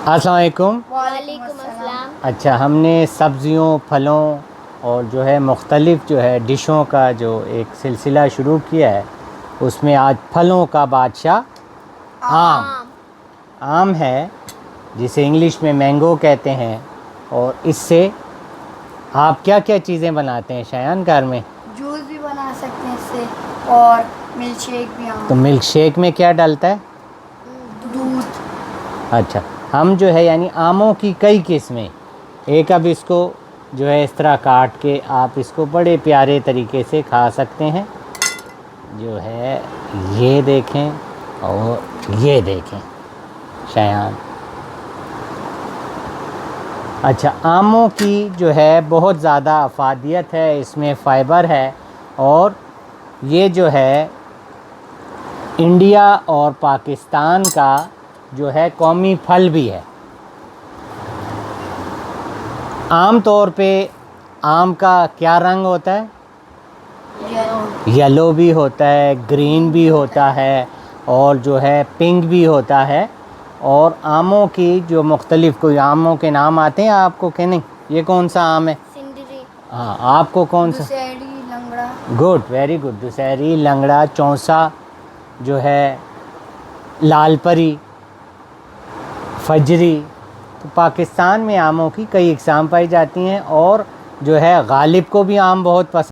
अस्सलाम वालेकुम। वालेकुम अस्सलाम। अच्छा, हमने सब्ज़ियों, फलों और जो है मुख्तलिफ़ जो है डिशों का जो एक सिलसिला शुरू किया है, उसमें आज फलों का बादशाह आम आम है, जिसे इंग्लिश में मैंगो कहते हैं। और इससे आप क्या क्या चीज़ें बनाते हैं शायान घर में? जूस भी बना सकते हैं इससे, और मिल्क शेक भी। तो मिल्क शेक में क्या डलता है? दूध। अच्छा, हम जो है यानी आमों की कई किस्में, एक अब इसको जो है इस तरह काट के आप इसको बड़े प्यारे तरीके से खा सकते हैं। जो है ये देखें और ये देखें शायान। अच्छा, आमों की जो है बहुत ज़्यादा अफादियत है, इसमें फ़ाइबर है, और ये जो है इंडिया और पाकिस्तान का जो है कौमी फल भी है। आम तौर पे आम का क्या रंग होता है? येलो भी होता है, ग्रीन भी होता है, और जो है पिंक भी होता है। और आमों की जो मुख्तलिफ़ कोई आमों के नाम आते हैं आपको कि नहीं? ये कौन सा आम है? सिंदरी। हाँ, आपको कौन सा? दुशहरी, लंगड़ा। Good, very good. दुशहरी, लंगड़ा, चौसा, जो है लालपरी, फजरी। तो पाकिस्तान में आमों की कई इकसाम पाई जाती हैं, और जो है गालिब को भी आम बहुत पसंद